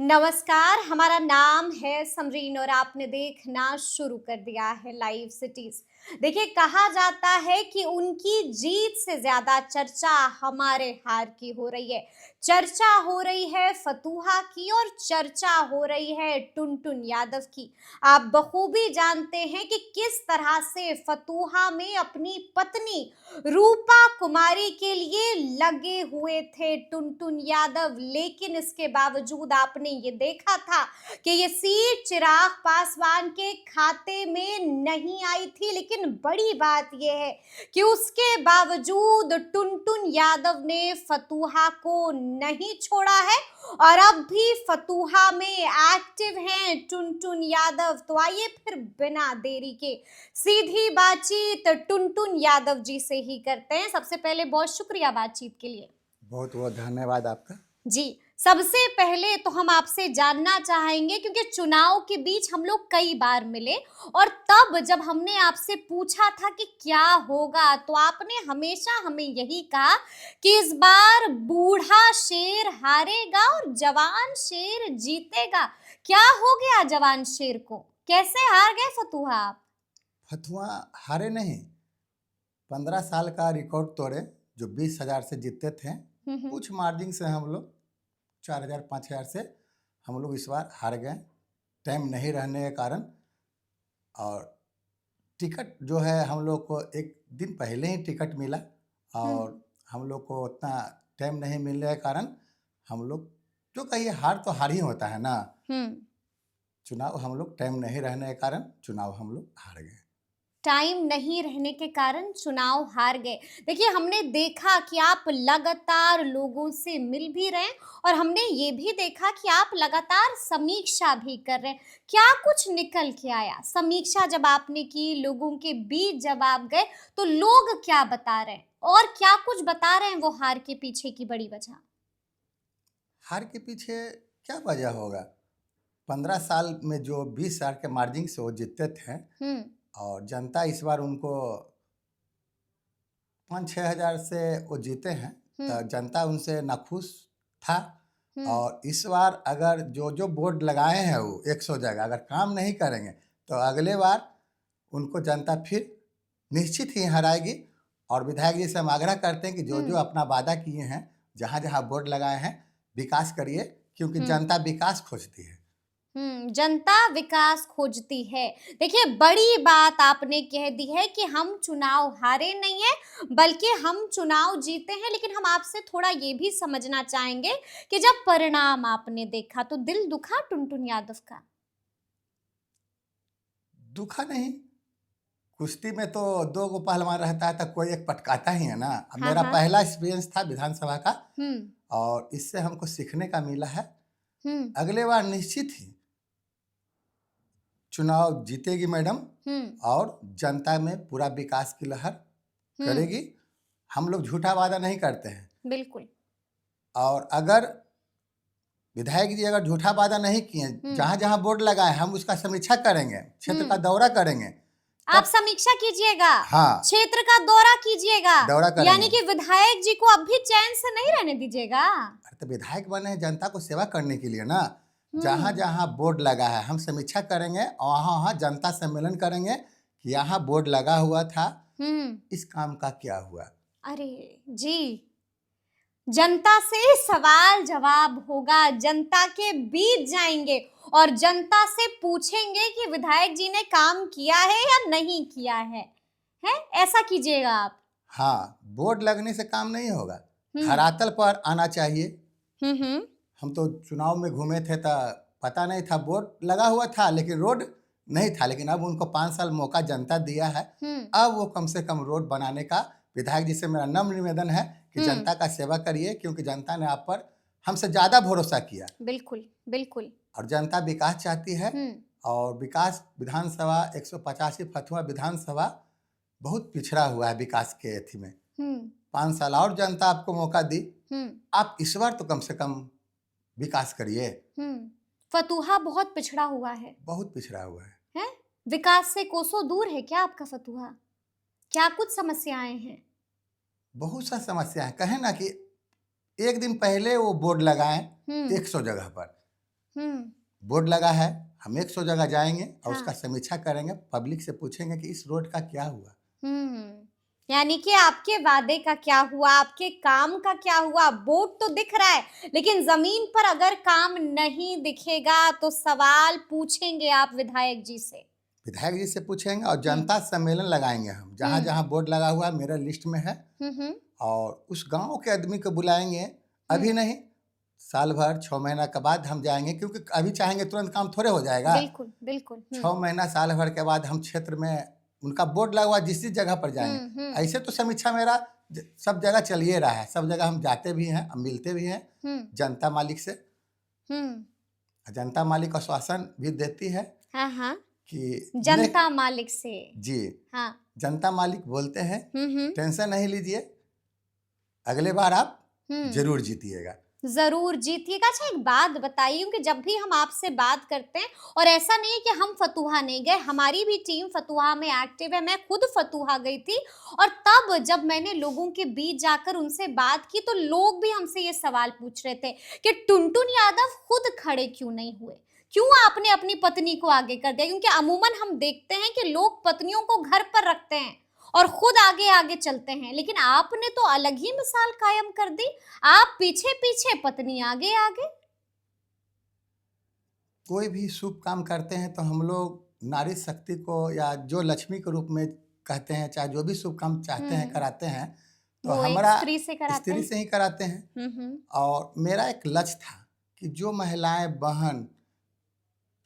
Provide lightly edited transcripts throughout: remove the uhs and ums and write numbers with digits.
नमस्कार, हमारा नाम है समरीन और आपने देखना शुरू कर दिया है लाइव सिटीज। देखिए, कहा जाता है कि उनकी जीत से ज्यादा चर्चा हमारे हार की हो रही है। चर्चा हो रही है फतूहा की और चर्चा हो रही है टुनटुन यादव की। आप बखूबी जानते हैं कि किस तरह से फतूहा में अपनी पत्नी रूपा कुमारी के लिए लगे हुए थे टुनटुन यादव, लेकिन इसके बावजूद आपने ये देखा था कि ये सीट चिराग पासवान के खाते में नहीं आई थी। लेकिन बड़ी बात यह है कि उसके बावजूद टुनटुन यादव ने फतूहा को नहीं छोड़ा है और अब भी फतूहा में एक्टिव हैं टुनटुन यादव। तो आइए फिर बिना देरी के सीधी बातचीत टुनटुन यादव जी से ही करते हैं। सबसे पहले बहुत शुक्रिया बातचीत के लिए। बहुत बहुत धन्यवाद आपका जी, सबसे पहले तो हम आपसे जानना चाहेंगे, क्योंकि चुनाव के बीच हम लोग कई बार मिले और तब जब हमने आपसे पूछा था कि क्या होगा, तो आपने हमेशा हमें यही कहा कि इस बार बूढ़ा शेर हारेगा और जवान शेर जीतेगा। क्या हो गया जवान शेर को? कैसे हार गए फतूहा आप? फतुआ हारे नहीं, 15 साल का रिकॉर्ड तोड़े जो 20,000 से जीतते थे। कुछ मार्जिन से हम लोग 4,000 5,000 से हम लोग इस बार हार गए, टाइम नहीं रहने के कारण। और टिकट जो है हम लोग को एक दिन पहले ही टिकट मिला और हम लोग को उतना टाइम नहीं मिलने के कारण हम लोग जो कहिए हार तो हार ही होता है ना। चुनाव हम लोग टाइम नहीं रहने के कारण चुनाव हम लोग हार गए। टाइम नहीं रहने के कारण चुनाव हार गए। देखिए, हमने देखा कि आप लगातार लोगों से मिल भी रहे हैं और हमने ये भी देखा कि आप लगातार समीक्षा भी कर रहे हैं। क्या कुछ निकल के आया? समीक्षा जब आपने की, लोगों के बीच जब आप गए, तो लोग क्या बता रहे हैं और क्या कुछ बता रहे हैं वो हार के पीछे की बड़ी वजह? हार के पीछे क्या वजह होगा? 15 साल में जो 20,000 के मार्जिन से वो जीतते थे और जनता इस बार उनको 5-6 हज़ार से वो जीते हैं, तो जनता उनसे नाखुश था। और इस बार अगर जो जो बोर्ड लगाए हैं वो 100 जगह अगर काम नहीं करेंगे तो अगले बार उनको जनता फिर निश्चित ही हराएगी। और विधायक जी से हम आग्रह करते हैं कि जो जो अपना वादा किए हैं, जहाँ जहाँ बोर्ड लगाए हैं, विकास करिए, क्योंकि जनता विकास खोजती है। जनता विकास खोजती है। देखिए, बड़ी बात आपने कह दी है कि हम चुनाव हारे नहीं है बल्कि हम चुनाव जीते हैं। लेकिन हम आपसे थोड़ा ये भी समझना चाहेंगे कि जब परिणाम आपने देखा तो दिल दुखा टुनटुन यादव का? दुखा नहीं, कुश्ती में तो दो गो पहलवान रहता है तो कोई एक पटकाता ही है ना। अब हाँ मेरा हाँ। पहला एक्सपीरियंस था विधानसभा का हम्म और इससे हमको सीखने का मिला है। हम्म अगले बार निश्चित ही चुनाव जीतेगी मैडम हम्म और जनता में पूरा विकास की लहर हम्म करेगी। हम लोग झूठा वादा नहीं करते हैं। बिल्कुल। और अगर विधायक जी अगर झूठा वादा नहीं किए, जहाँ जहाँ बोर्ड लगाए हम उसका समीक्षा करेंगे, क्षेत्र का दौरा करेंगे, आप तब समीक्षा कीजिएगा, हाँ क्षेत्र का दौरा कीजिएगा, दौरा यानी करेंगे। कि विधायक जी को अब भी चैन से नहीं रहने दीजिएगा। अरे तो विधायक बने हैं जनता को सेवा करने के लिए ना। जहाँ हम्म जहाँ बोर्ड लगा है हम समीक्षा करेंगे और वहाँ वहाँ जनता सम्मेलन करेंगे कि यहाँ बोर्ड लगा हुआ था, हम्म इस काम का क्या हुआ। अरे जी, जनता से सवाल जवाब होगा, जनता के बीच जाएंगे और जनता से पूछेंगे कि विधायक जी ने काम किया है या नहीं किया है ऐसा कीजिएगा आप। हाँ, बोर्ड लगने से काम नहीं होगा, हम्म धरातल पर आना चाहिए। हम्म हम तो चुनाव में घूमे थे तो पता नहीं था, बोर्ड लगा हुआ था लेकिन रोड नहीं था। लेकिन अब उनको 5 साल मौका जनता दिया है, हम्म अब वो कम से कम रोड बनाने का। विधायक जी से मेरा नम्र निवेदन है कि हम्म जनता का सेवा करिए, क्योंकि जनता ने आप पर हमसे ज़्यादा भरोसा किया बिल्कुल बिल्कुल। और जनता विकास चाहती है। हम्म और विकास विधानसभा 185 फतुहा विधानसभा बहुत पिछड़ा हुआ है विकास के एथी में। हम्म 5 साल और जनता आपको मौका दी, हम्म आप इस बार तो कम से कम विकास करिए। फतूहा बहुत पिछड़ा हुआ है। बहुत पिछड़ा हुआ है। हैं? विकास से कोसों दूर है क्या आपका फतूहा? क्या कुछ समस्याएं हैं? बहुत सा समस्या है, कहें ना कि एक दिन पहले वो बोर्ड लगाएं हम्म 100 जगह पर, बोर्ड लगा है, हम 100 जगह जाएंगे और उसका हाँ। समीक्षा करेंगे, पब्लिक से पूछेंगे कि इस रोड का क्या हुआ। यानी कि आपके वादे का क्या हुआ, आपके काम का क्या हुआ? बोर्ड तो दिख रहा है, लेकिन जमीन पर अगर काम नहीं दिखेगा तो सवाल पूछेंगे आप विधायक जी से। विधायक जी से पूछेंगे और हम्म जनता सम्मेलन लगाएंगे हम, जहाँ जहाँ बोर्ड लगा हुआ है मेरा लिस्ट में है, हम्म और उस गांव के आदमी को बुलाएंगे। अभी नहीं, साल भर 6 महीना के बाद हम जाएंगे, क्योंकि अभी चाहेंगे तुरंत काम थोड़े हो जाएगा। बिल्कुल बिल्कुल। 6 महीना साल भर के बाद हम क्षेत्र में उनका बोर्ड लगा हुआ जिस जिस जगह पर जाएंगे। ऐसे तो समीक्षा मेरा सब जगह चलिए रहा है, सब जगह हम जाते भी हैं, हम मिलते भी हैं जनता मालिक से। जनता मालिक आश्वासन भी देती है हाँ कि जनता मालिक से। जी हाँ। जनता मालिक बोलते हैं टेंशन नहीं लीजिए, अगले बार आप जरूर जीतिएगा। जरूर जीतिएगा। अच्छा, एक बात बताइए कि जब भी हम आपसे बात करते हैं, और ऐसा नहीं है कि हम फतुहा नहीं गए, हमारी भी टीम फतुहा में एक्टिव है, मैं खुद फतुहा गई थी, और तब जब मैंने लोगों के बीच जाकर उनसे बात की तो लोग भी हमसे ये सवाल पूछ रहे थे कि टुनटुन यादव खुद खड़े क्यों नहीं हुए, क्यों आपने अपनी पत्नी को आगे कर दिया? क्योंकि अमूमन हम देखते हैं कि लोग पत्नियों को घर पर रखते हैं और खुद आगे आगे चलते हैं, लेकिन आपने तो अलग ही मिसाल कायम कर दी। आप पीछे पीछे, पत्नी आगे आगे। कोई भी शुभ काम करते हैं तो हम लोग नारी शक्ति को, या जो लक्ष्मी के रूप में कहते हैं, चाहे जो भी शुभ काम चाहते हैं कराते हैं, तो वो एक हमारा स्त्री से कराते स्त्री हैं। से ही कराते हैं। और मेरा एक लक्ष्य था कि जो महिलाएं, बहन,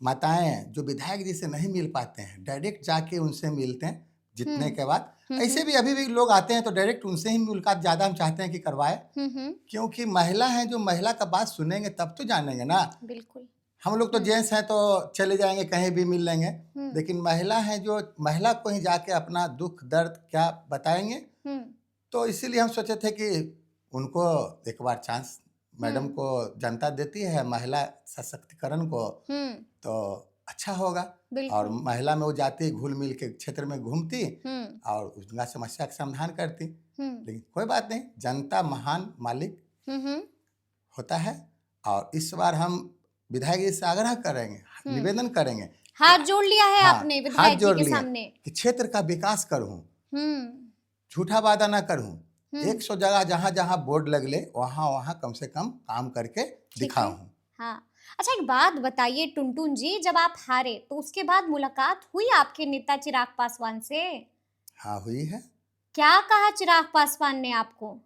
माताएं जो विधायक जी से नहीं मिल पाते हैं, डायरेक्ट जाके उनसे मिलते हैं जीतने के बाद। ऐसे भी अभी भी लोग आते हैं तो डायरेक्ट उनसे ही मुलाकात ज्यादा हम चाहते हैं कि करवाए, क्योंकि महिला है, जो महिला का बात सुनेंगे तब तो जानेंगे ना। बिल्कुल। हम लोग तो जेंट्स हैं तो चले जाएंगे, कहीं भी मिल लेंगे, लेकिन महिला है जो महिला को ही जाके अपना दुख दर्द क्या बताएंगे। तो इसीलिए हम सोचे थे कि उनको एक बार चांस मैडम को जनता देती है, महिला सशक्तिकरण को, तो अच्छा होगा। और महिला में वो जाती, घुल मिल के क्षेत्र में घूमती और उनका समस्या का समाधान करती। लेकिन कोई बात नहीं, जनता महान मालिक होता है। और इस बार हम विधायक जी से आग्रह करेंगे, निवेदन करेंगे, हाथ जोड़ लिया है आपने हाथ विधायक जी जोड़ के लिया सामने कि क्षेत्र का विकास करूं, झूठा वादा ना करूं, 100 जगह जहां जहां बोर्ड लगले वहां वहां कम से कम काम करके दिखाऊं। हाँ। अच्छा, एक बात बताइए टुनटुन जी, जब आप हारे तो उसके बाद मुलाकात हुई आपके नेता चिराग पासवान से? हाँ, हुई है। क्या कहा चिराग पासवान ने आपको?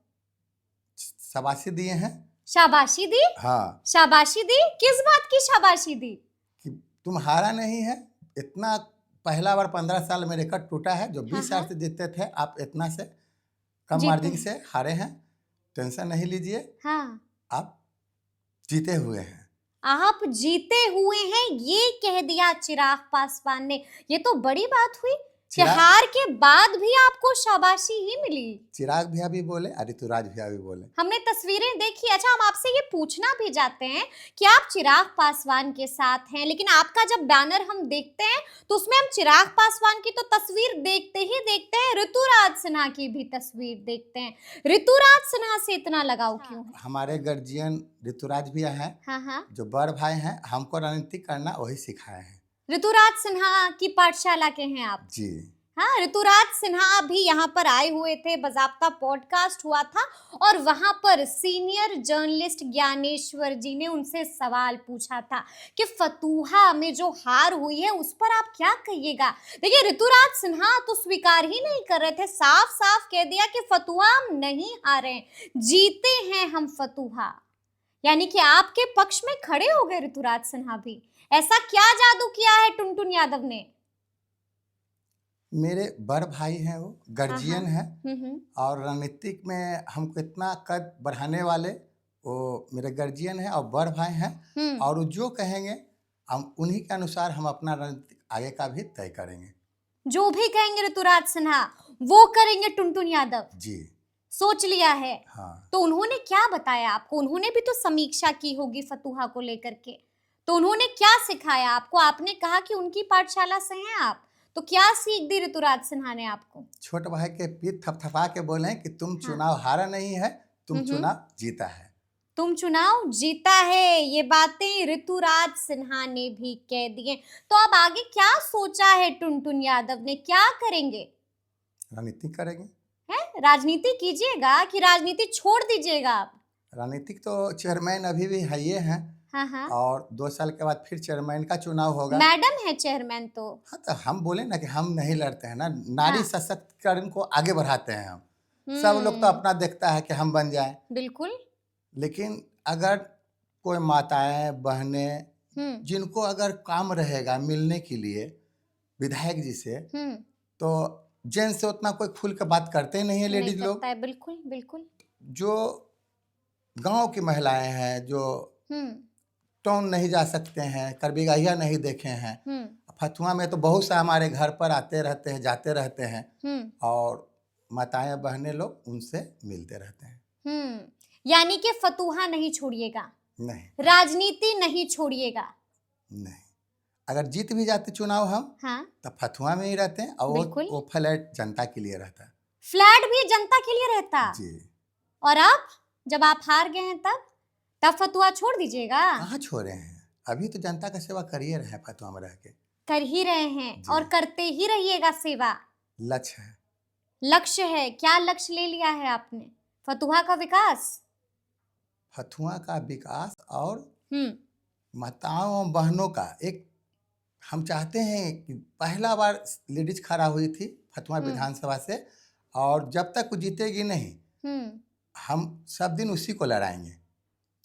शाबाशी दिए हैं। शाबाशी दी? हाँ। शाबाशी दी? किस बात की शाबाशी दी? कि तुम हारा नहीं है, इतना पहला बार 15 साल में रिकॉर्ड टूटा है, जो 20 साल से जीतते थे, आप इतना से कम मार्जिन से हारे हैं, टेंशन नहीं लीजिए। हाँ। आप जीते हुए हैं। आप जीते हुए हैं, ये कह दिया चिराग पासवान ने। ये तो बड़ी बात हुई कि हार के बाद भी आपको शाबाशी ही मिली। चिराग भैया भी बोले, ऋतुराज भैया भी बोले, हमने तस्वीरें देखी। अच्छा, हम आपसे ये पूछना भी चाहते हैं कि आप चिराग पासवान के साथ हैं, लेकिन आपका जब बैनर हम देखते हैं तो उसमें हम चिराग पासवान की तो तस्वीर देखते ही देखते हैं, ऋतुराज सिन्हा की भी तस्वीर देखते हैं। ऋतुराज सिन्हा से इतना लगाव क्यों है? हमारे गार्जियन ऋतुराज भैया हैं। हाँ। जो बड़ भाई हैं, हमको रणनीति करना वही सिखाए हैं। ऋतुराज सिन्हा की पाठशाला के हैं आप? जी हाँ। ऋतुराज सिन्हा भी यहाँ पर आए हुए थे, बजाबता पॉडकास्ट हुआ था, और वहां पर सीनियर जर्नलिस्ट ज्ञानेश्वर जी ने उनसे सवाल पूछा था कि फतुहा में जो हार हुई है उस पर आप क्या कहिएगा। देखिए, ऋतुराज सिन्हा तो स्वीकार ही नहीं कर रहे थे, साफ साफ कह दिया कि फतुहा हम नहीं हारे, जीते हैं हम फतुहा। यानी कि आपके पक्ष में खड़े हो गए ऋतुराज सिन्हा भी। ऐसा क्या जादू किया है टुनटुन यादव ने? मेरे बड़ भाई हैं, वो गार्जियन हैं, और रणनीतिक में हमको इतना कद बढ़ाने वाले वो मेरे गार्जियन हैं और बड़ भाई हैं, और वो जो कहेंगे हम उन्हीं के अनुसार हम अपना रणनीति आगे का भी तय करेंगे। जो भी कहेंगे ऋतुराज सिन्हा वो करेंगे टुनटुन यादव? जी, सोच लिया है। हाँ। तो उन्होंने क्या बताया आपको? उन्होंने भी तो समीक्षा की होगी फतुहा को लेकर के, तो उन्होंने क्या सिखाया आपको? आपने कहा कि उनकी पाठशाला से हैं आप, तो क्या सीख दी ऋतुराज सिन्हा ने आपको? छोट भाई के पीठ थपथपा के बोले कि तुम चुनाव हारा नहीं है, तुम चुनाव जीता है। तुम चुनाव जीता है, ये बातें ऋतुराज सिन्हा ने भी कह दी हैं। तो अब आगे क्या सोचा है टुनटुन यादव ने, क्या करेंगे? राजनीति करेंगे। हैं, राजनीति कीजिएगा कि राजनीति छोड़ दीजिएगा आप? राजनीतिक तो चेयरमैन अभी भी है ये हैं, हाँ हाँ, और 2 साल के बाद फिर चेयरमैन का चुनाव होगा। मैडम है चेयरमैन तो। हाँ, तो हम बोले ना कि हम नहीं लड़ते हैं ना, नारी हाँ। सशक्तिकरण को आगे बढ़ाते हैं हम। सब लोग तो अपना देखता है कि हम बन जाएं, बिल्कुल। लेकिन अगर कोई माताएं बहनें हम्म जिनको अगर काम रहेगा मिलने के लिए विधायक जी से, हम्म तो जेंट्स से उतना कोई खुल के बात करते ही नहीं है नहीं लेडीज लोग। करता है, बिल्कुल बिल्कुल। जो गांव की महिलाएं हैं जो हम्म टाउन नहीं जा सकते हैं, करबिगहिया नहीं देखे हैं, फतुआ में तो बहुत से हमारे घर पर आते रहते हैं, जाते रहते हैं, हम्म और माताएं बहनें लोग उनसे मिलते रहते हैं। यानी कि फतूहा नहीं छोड़िएगा, नहीं राजनीति नहीं छोड़िएगा। नहीं, अगर जीत भी जाते चुनाव हम, हाँ, तब फतुआ में ही रहते हैं, और बिल्कुल। वो फ्लैट जनता के लिए रहता है। फ्लैट भी जनता के लिए रहता। जी। और अब जब आप हार गए हैं तब फतुहा छोड़ दीजिएगा? कहाँ छोड़े हैं, अभी तो जनता का सेवा करिए रहे हैं, फतुआ में रह के कर ही रहे हैं और करते ही रहिएगा सेवा। लक्ष्य है। लक्ष्य है, क्या लक्ष्य ले लिया है आपने? फतुहा का विकास, फतुआ का विकास, और हम्म माताओं बहनों का एक, हम चाहते हैं कि पहला बार लेडीज खड़ा हुई थी फतुआ विधानसभा से, और जब तक वो जीतेगी नहीं, हम सब दिन उसी को लड़ाएंगे।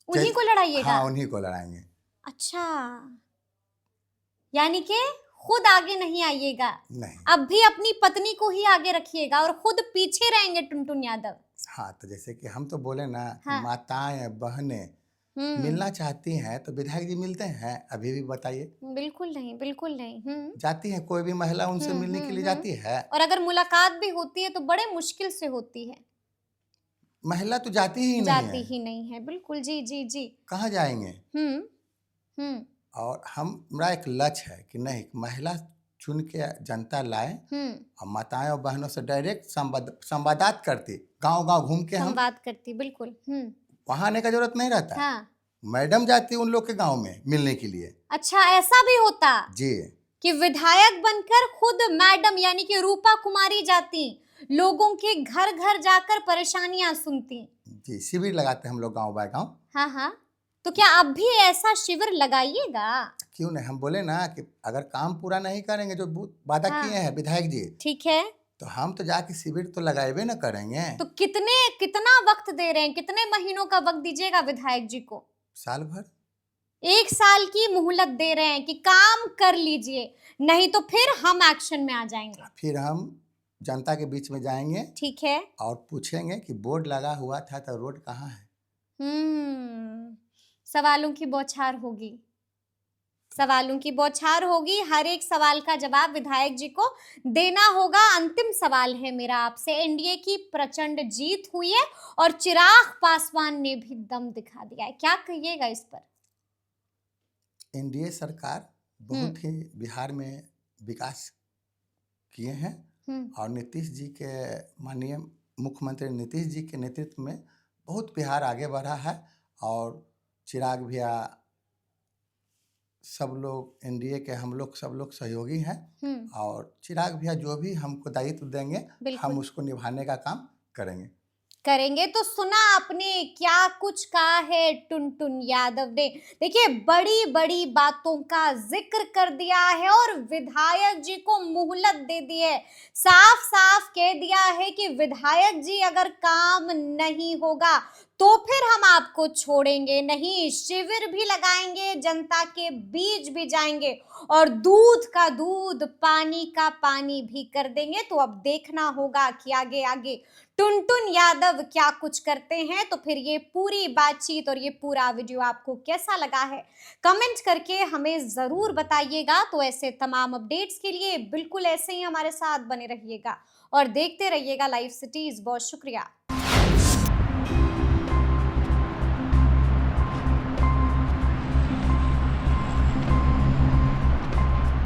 उन्हीं को लड़ाइएगा? हाँ, उन्हीं को लड़ाएंगे। अच्छा, यानी कि खुद आगे नहीं आइएगा? नहीं, अब भी अपनी पत्नी को ही आगे रखिएगा और खुद पीछे रहेंगे टुनटुन यादव? हाँ, तो जैसे कि हम तो बोले ना, हाँ। माताएं बहनें मिलना चाहती हैं, तो विधायक जी मिलते हैं अभी भी, बताइए? बिल्कुल नहीं, बिल्कुल नहीं। जाती है कोई भी महिला उनसे मिलने के लिए जाती है? और अगर मुलाकात भी होती है तो बड़े मुश्किल से होती है। महिला तो जाती ही नहीं जाती है। ही नहीं है, बिल्कुल। जी जी जी। कहाँ जाएंगे? और हमारा एक लक्ष्य है कि नहीं, महिला चुन के जनता लाए, और माताएं और बहनों से डायरेक्ट संवादात करती, गांव गांव घूम के हम संवाद करती, बिल्कुल। वहां आने का जरूरत नहीं रहता। हाँ। मैडम जाती उन लोग के गांव में मिलने के लिए। अच्छा, ऐसा भी होता? जी। कि विधायक बनकर खुद मैडम यानी कि रूपा कुमारी जाती, लोगों के घर घर जाकर परेशानियां सुनती। जी, शिविर लगाते हैं हम लोग गांव बाय गांव। हाँ हाँ, तो क्या अब भी ऐसा शिविर लगाइएगा? क्यों नहीं, हम बोले ना कि अगर काम पूरा नहीं करेंगे जो वादा किए हैं विधायक जी, ठीक है, तो हम तो जाके शिविर तो लगाए ना करेंगे। तो कितना वक्त दे रहे हैं, कितने महीनों का वक्त दीजिएगा विधायक जी को? साल भर। 1 साल की मोहलत दे रहे हैं कि काम कर लीजिए, नहीं तो फिर हम एक्शन में आ जाएंगे। फिर हम जनता के बीच में जाएंगे, ठीक है, और पूछेंगे कि बोर्ड लगा हुआ था तो रोड कहाँ है। सवालों की बौछार होगी, सवालों की बौछार होगी। हर एक सवाल का जवाब विधायक जी को देना होगा। अंतिम सवाल है मेरा आपसे, एनडीए की प्रचंड जीत हुई है और चिराग पासवान ने भी दम दिखा दिया है, क्या कहिएगा इस पर? एनडीए सरकार बहुत ही बिहार में विकास किए हैं, और नीतीश जी के, माननीय मुख्यमंत्री नीतीश जी के नेतृत्व में बहुत बिहार आगे बढ़ा है। और चिराग भैया, सब लोग एनडीए के, हम लोग सब लोग सहयोगी हैं, और चिराग भैया जो भी हमको दायित्व देंगे हम उसको निभाने का काम करेंगे। तो सुना आपने क्या कुछ कहा है टुनटुन यादव ने। देखिए, बड़ी बड़ी बातों का जिक्र कर दिया है और विधायक जी को मोहलत दे दी है। साफ साफ कह दिया है कि विधायक जी अगर काम नहीं होगा तो फिर हम आपको छोड़ेंगे नहीं, शिविर भी लगाएंगे, जनता के बीच भी जाएंगे और दूध का दूध, पानी का पानी भी कर देंगे। तो अब देखना होगा कि आगे आगे टुनटुन यादव क्या कुछ करते हैं। तो फिर ये पूरी बातचीत और ये पूरा वीडियो आपको कैसा लगा है, कमेंट करके हमें जरूर बताइएगा। तो ऐसे तमाम अपडेट्स के लिए बिल्कुल ऐसे ही हमारे साथ बने रहिएगा और देखते रहिएगा लाइव सिटीज। बहुत शुक्रिया।